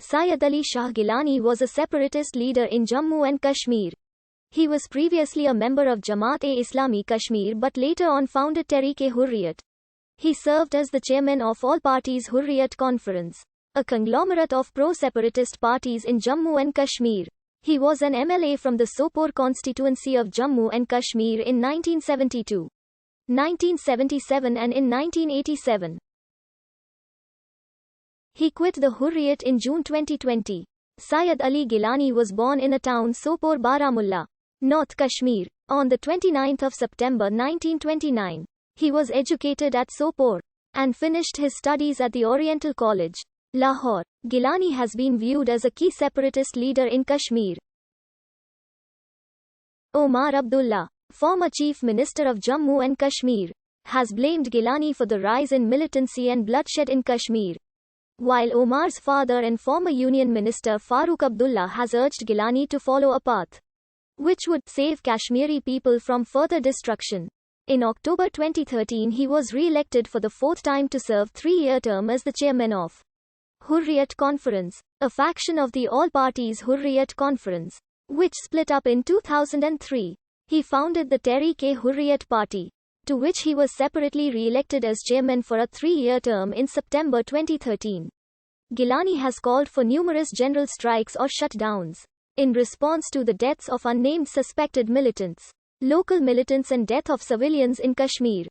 Syed Ali Shah Geelani was a separatist leader in Jammu and Kashmir. He was previously a member of Jamaat-e-Islami Kashmir but later on founded Tehreek-e-Hurriyat. He served as the chairman of All Parties Hurriyat Conference, a conglomerate of pro-separatist parties in Jammu and Kashmir. He was an MLA from the Sopore constituency of Jammu and Kashmir in 1972, 1977 and in 1987. He quit the Hurriyat in June 2020. Syed Ali Geelani was born in a town Sopore Baramulla, North Kashmir, on 29 September 1929. He was educated at Sopore and finished his studies at the Oriental College, Lahore. Geelani has been viewed as a key separatist leader in Kashmir. Omar Abdullah, former Chief Minister of Jammu and Kashmir, has blamed Geelani for the rise in militancy and bloodshed in Kashmir, while Omar's father and former Union Minister Farooq Abdullah has urged Geelani to follow a path which would save Kashmiri people from further destruction. In October 2013 he was re-elected for the fourth time to serve 3-year term as the chairman of Hurriyat Conference, a faction of the All Parties Hurriyat Conference, which split up in 2003. He founded the Tehreek-e-Hurriyat Party, to which he was separately re-elected as chairman for a 3-year term in September 2013. Geelani has called for numerous general strikes or shutdowns in response to the deaths of unnamed suspected militants, local militants and death of civilians in Kashmir.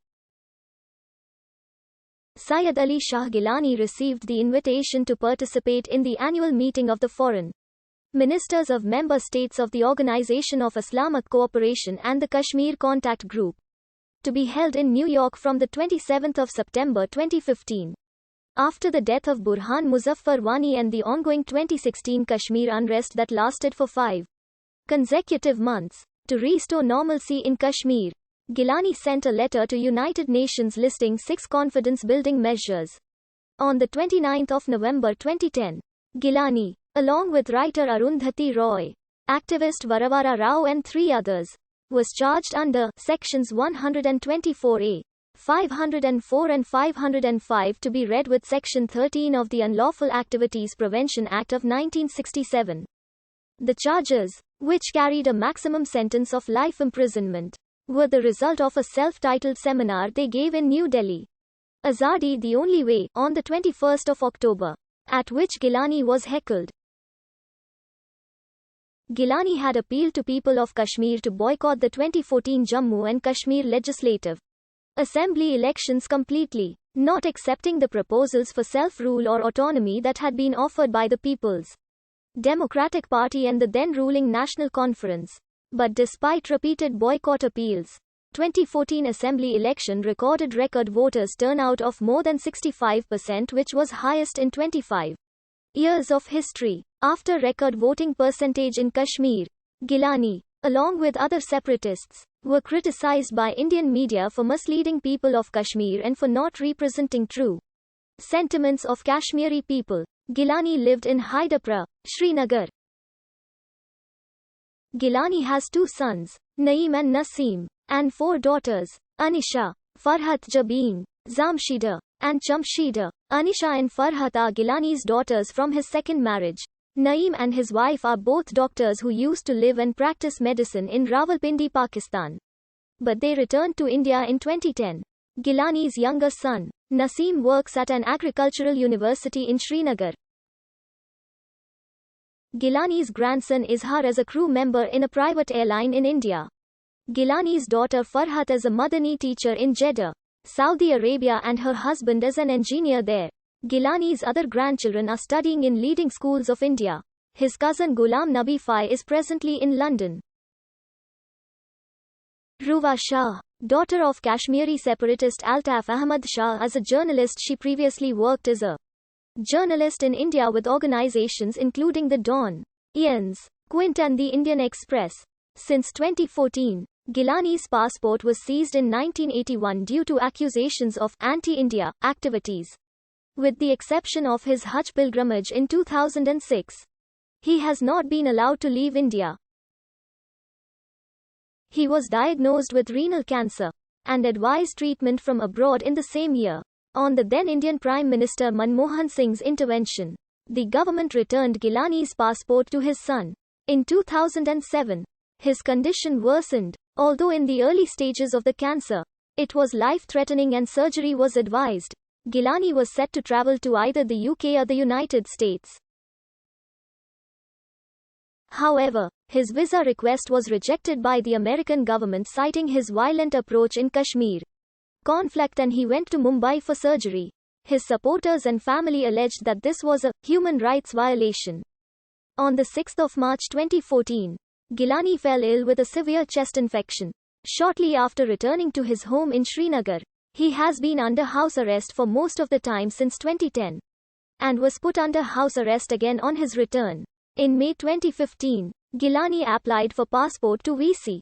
Syed Ali Shah Geelani received the invitation to participate in the annual meeting of the Foreign Ministers of member states of the Organization of Islamic Cooperation and the Kashmir Contact Group, to be held in New York from 27 September 2015. After the death of Burhan Muzaffar Wani and the ongoing 2016 Kashmir unrest that lasted for 5 consecutive months, to restore normalcy in Kashmir, Geelani sent a letter to United Nations listing 6 confidence-building measures. On 29 November 2010, Geelani, along with writer Arundhati Roy, activist Varavara Rao and 3 others, was charged under Sections 124A, 504 and 505 to be read with Section 13 of the Unlawful Activities Prevention Act of 1967. The charges, which carried a maximum sentence of life imprisonment, were the result of a self-titled seminar they gave in New Delhi. Azadi the Only Way, on 21 October, at which Geelani was heckled. Geelani had appealed to people of Kashmir to boycott the 2014 Jammu and Kashmir Legislative Assembly elections completely, not accepting the proposals for self-rule or autonomy that had been offered by the People's Democratic Party and the then-ruling National Conference. But despite repeated boycott appeals, 2014 Assembly election recorded record voters turnout of more than 65%, which was highest in 25 years of history. After record voting percentage in Kashmir, Geelani, along with other separatists, were criticized by Indian media for misleading people of Kashmir and for not representing true sentiments of Kashmiri people. Geelani lived in Hyderpur, Srinagar. Geelani has 2 sons, Naeem and Naseem, and 4 daughters, Anisha, Farhat Jabeen, Zamshida, and Chamshida. Anisha and Farhat are Geelani's daughters from his second marriage. Naeem and his wife are both doctors who used to live and practice medicine in Rawalpindi, Pakistan, but they returned to India in 2010. Geelani's younger son, Naseem, works at an agricultural university in Srinagar. Geelani's grandson Izhar is a crew member in a private airline in India. Geelani's daughter Farhat is a Madani teacher in Jeddah, Saudi Arabia, and her husband is an engineer there. Geelani's other grandchildren are studying in leading schools of India. His cousin Ghulam Nabi Fai is presently in London. Ruwa Shah, daughter of Kashmiri separatist Altaf Ahmad Shah. As a journalist, she previously worked as a journalist in India with organizations including the Dawn, Ian's, Quint and the Indian Express. Since 2014, Geelani's passport was seized in 1981 due to accusations of anti-India activities. With the exception of his Hajj pilgrimage in 2006, he has not been allowed to leave India. He was diagnosed with renal cancer and advised treatment from abroad in the same year. On the then Indian Prime Minister Manmohan Singh's intervention, The government returned Geelani's passport to his son. In 2007, his condition worsened. Although in the early stages of the cancer, it was life-threatening and surgery was advised. Geelani was set to travel to either the UK or the United States. However, his visa request was rejected by the American government, citing his violent approach in Kashmir conflict, and he went to Mumbai for surgery. His supporters and family alleged that this was a human rights violation. On the 6th of March 2014, Geelani fell ill with a severe chest infection. Shortly after returning to his home in Srinagar, he has been under house arrest for most of the time since 2010, and was put under house arrest again on his return. In May 2015, Geelani applied for passport to VC.